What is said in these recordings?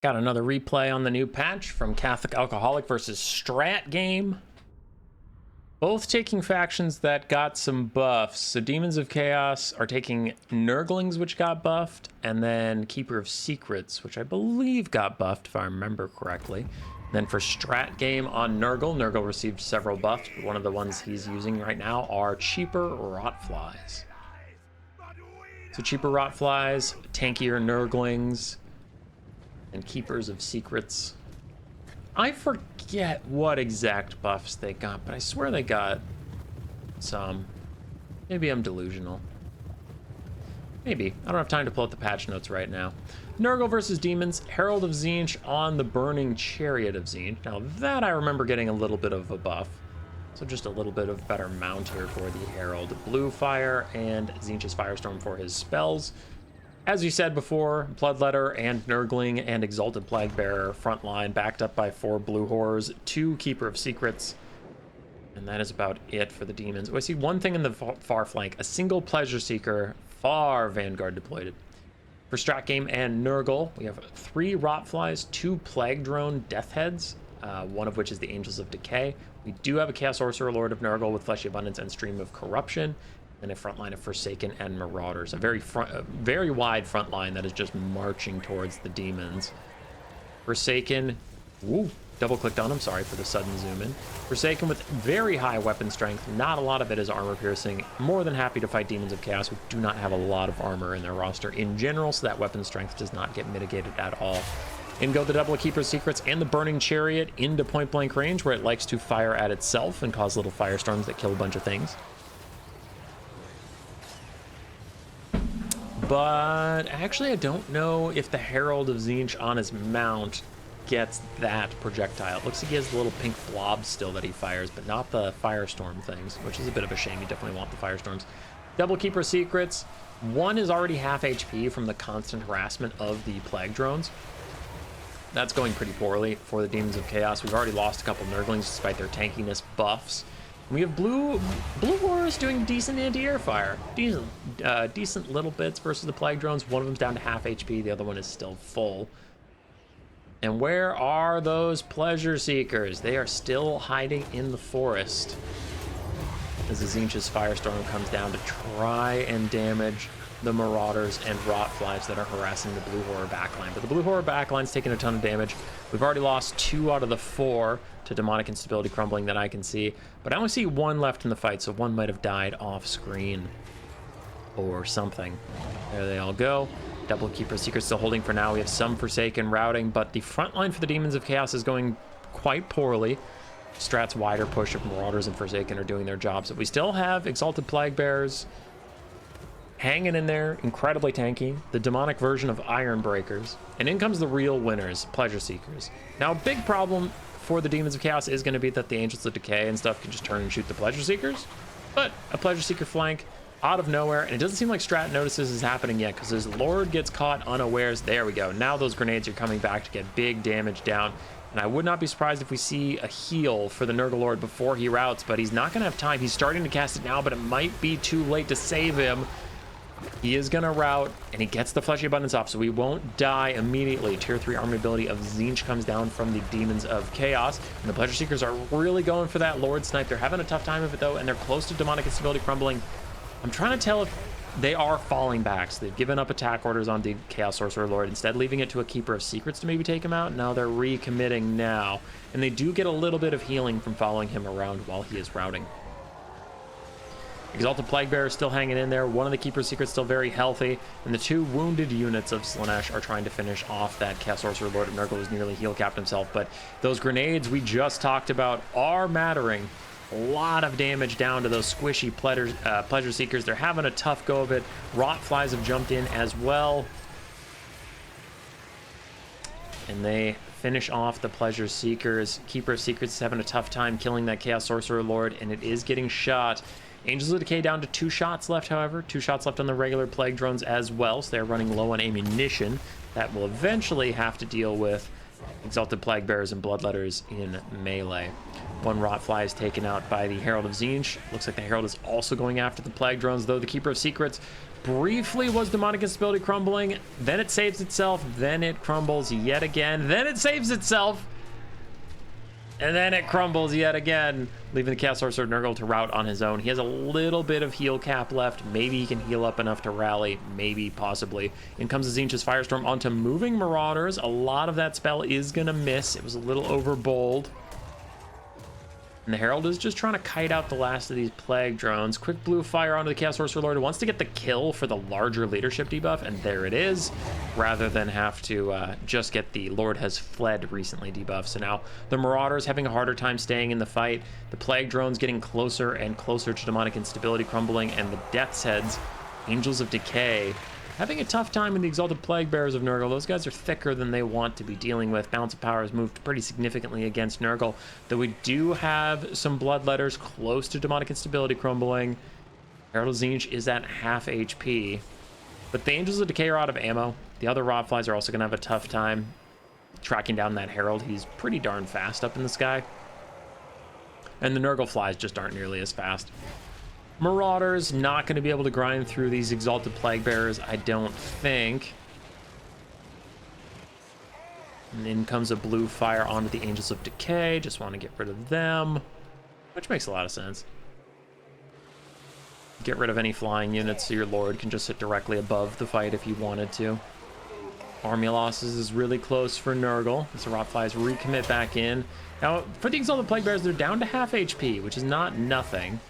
Got another replay on the new patch from Catholic Alcoholic versus Strat Game. Both taking factions that got some buffs. So Demons of Chaos are taking Nurglings, which got buffed, and then Keeper of Secrets, which I believe got buffed, if I remember correctly. Then for Strat Game on Nurgle, Nurgle received several buffs, but one of the ones he's using right now are cheaper Rotflies. So cheaper Rotflies, tankier Nurglings, and Keepers of Secrets. I forget what exact buffs they got, but I swear they got some. Maybe I'm delusional. Maybe. I don't have time to pull up the patch notes right now. Nurgle versus Demons, Herald of Tzeentch on the Burning Chariot of Tzeentch. Now that I remember getting a little bit of a buff. So just a little bit of better mount here for the Herald. Blue Fire and Tzeentch's Firestorm for his spells. As you said before, Bloodletter and Nurgling and Exalted Plaguebearer frontline, backed up by 4 Blue Horrors, 2 Keeper of Secrets, and that is about it for the Demons. Oh, I see one thing in the far flank, a single Pleasure Seeker, far Vanguard deployed. For Strat Game and Nurgle, we have 3 Rotflies, 2 Plague Drone Death Heads, one of which is the Angels of Decay. We do have a Chaos Sorcerer Lord of Nurgle with Fleshy Abundance and Stream of Corruption, and a front line of Forsaken and Marauders. A very wide front line that is just marching towards the Demons. Forsaken, double clicked on him, sorry for the sudden zoom in. Forsaken with very high weapon strength, not a lot of it is armor piercing. More than happy to fight Demons of Chaos who do not have a lot of armor in their roster in general, so that weapon strength does not get mitigated at all. In go the double Keeper Secrets and the Burning Chariot into point blank range, where it likes to fire at itself and cause little firestorms that kill a bunch of things. But actually, I don't know if the Herald of Tzeentch on his mount gets that projectile. It looks like he has the little pink blobs still that he fires, but not the Firestorm things, which is a bit of a shame. You definitely want the Firestorms. Double Keeper Secrets. One is already half HP from the constant harassment of the Plague Drones. That's going pretty poorly for the Demons of Chaos. We've already lost a couple Nurglings despite their tankiness buffs. We have blue Horrors doing decent anti-air fire. Decent little bits versus the Plague Drones. One of them's down to half HP, the other one is still full. And where are those Pleasure Seekers? They are still hiding in the forest as the Tzeentch's Firestorm comes down to try and damage the Marauders and Rotflies that are harassing the Blue Horror backline. But the Blue Horror backline's taking a ton of damage. We've already lost 2 out of the 4 to Demonic Instability Crumbling that I can see. But I only see 1 left in the fight, so 1 might have died off screen or something. There they all go. Double Keeper Secret still holding for now. We have some Forsaken routing, but the front line for the Demons of Chaos is going quite poorly. Strat's wider push of Marauders and Forsaken are doing their jobs. But we still have Exalted Plaguebearers hanging in there, incredibly tanky, the demonic version of Iron Breakers, and in comes the real winners, Pleasure Seekers. Now, a big problem for the Demons of Chaos is going to be that the Angels of Decay and stuff can just turn and shoot the Pleasure Seekers, but a Pleasure Seeker flank out of nowhere, and it doesn't seem like Strat notices is happening yet, because his Lord gets caught unawares. There we go. Now those grenades are coming back to get big damage down, and I would not be surprised if we see a heal for the Nurgle Lord before he routes, but he's not going to have time. He's starting to cast it now, but it might be too late to save him. He is going to route, and he gets the Fleshy Abundance off, so we won't die immediately. Tier 3 army ability of Tzeentch comes down from the Demons of Chaos, and the Pleasure Seekers are really going for that Lord Snipe. They're having a tough time of it, though, and they're close to Demonic Instability Crumbling. I'm trying to tell if they are falling back, so they've given up attack orders on the Chaos Sorcerer Lord, instead leaving it to a Keeper of Secrets to maybe take him out. Now they're recommitting now, and they do get a little bit of healing from following him around while he is routing. Exalted Plaguebearer is still hanging in there. One of the Keeper Secrets still very healthy. And the 2 wounded units of Slaanesh are trying to finish off that Chaos Sorcerer Lord of Nurgle, who's nearly heal capped himself. But those grenades we just talked about are mattering. A lot of damage down to those squishy Pleasure Seekers. They're having a tough go of it. Rotflies have jumped in as well. And they finish off the Pleasure Seekers. Keeper of Secrets is having a tough time killing that Chaos Sorcerer Lord, and it is getting shot. Angels of Decay down to 2 shots left, however. 2 shots left on the regular Plague Drones as well, so they're running low on ammunition. That will eventually have to deal with Exalted Plaguebearers and Bloodletters in melee. One Rotfly is taken out by the Herald of Tzeentch. Looks like the Herald is also going after the Plague Drones, though the Keeper of Secrets briefly was Demonic Instability crumbling. Then it saves itself. Then it crumbles yet again. Then it saves itself. And then it crumbles yet again, leaving the Chaos Sorcerer Nurgle to rout on his own. He has a little bit of heal cap left. Maybe he can heal up enough to rally. Maybe, possibly. In comes the Tzeentch's Firestorm onto Moving Marauders. A lot of that spell is going to miss. It was a little overbold. And the Herald is just trying to kite out the last of these Plague Drones. Quick blue fire onto the Chaos Sorcerer Lord, who wants to get the kill for the larger leadership debuff, and there it is, rather than have to just get the Lord has fled recently debuff. So now the Marauders having a harder time staying in the fight. The Plague Drones getting closer and closer to Demonic Instability crumbling, and the Death's Heads, Angels of Decay, having a tough time in the Exalted Plague Bearers of Nurgle. Those guys are thicker than they want to be dealing with. Balance of Power has moved pretty significantly against Nurgle, though we do have some Bloodletters close to Demonic Instability crumbling. Herald of Tzeentch is at half HP, but the Angels of Decay are out of ammo. The other Rotflies are also going to have a tough time tracking down that Herald. He's pretty darn fast up in the sky. And the Nurgle Flies just aren't nearly as fast. Marauders not going to be able to grind through these Exalted Plague Bearers, I don't think. And in comes a blue fire onto the Angels of Decay. Just want to get rid of them, which makes a lot of sense. Get rid of any flying units so your Lord can just sit directly above the fight if you wanted to. Army losses is really close for Nurgle as the Rotflies recommit back in. Now, for the Exalted Plague Bearers, they're down to half HP, which is not nothing.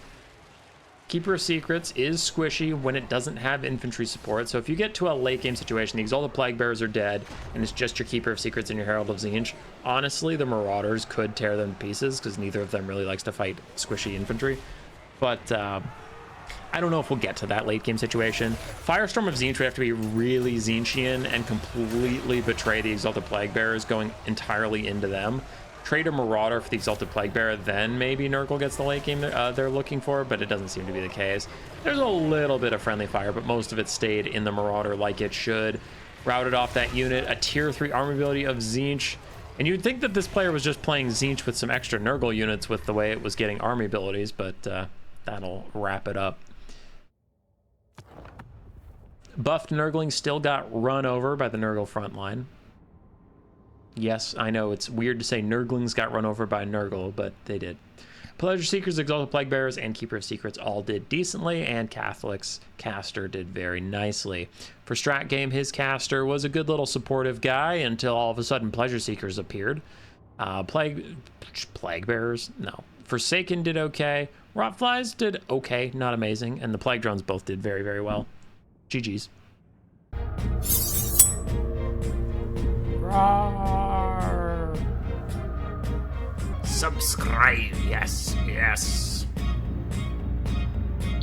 Keeper of Secrets is squishy when it doesn't have infantry support. So if you get to a late game situation, the Exalted Plague Bearers are dead, and it's just your Keeper of Secrets and your Herald of Tzeentch, honestly, the Marauders could tear them to pieces because neither of them really likes to fight squishy infantry. But I don't know if we'll get to that late game situation. Firestorm of Tzeentch would have to be really Tzeentchian and completely betray the Exalted Plague Bearers, going entirely into them. Trade a Marauder for the Exalted Plague Bearer, then maybe Nurgle gets the late game they're looking for, but it doesn't seem to be the case. There's a little bit of friendly fire, but most of it stayed in the Marauder like it should. Routed off that unit, a tier 3 armor ability of Tzeentch. And you'd think that this player was just playing Tzeentch with some extra Nurgle units with the way it was getting army abilities, but that'll wrap it up. Buffed Nurgling still got run over by the Nurgle front line. Yes, I know it's weird to say Nurglings got run over by Nurgle, but they did. Pleasure Seekers, Exalted Plague Bearers, and Keeper of Secrets all did decently, and Catholic's caster did very nicely. For strat game, his caster was a good little supportive guy until all of a sudden Pleasure Seekers appeared. Plague Bearers? No. Forsaken did okay. Rotflies did okay, not amazing, and the Plague Drones both did very, very well. GG's. Roar. Subscribe, yes, yes.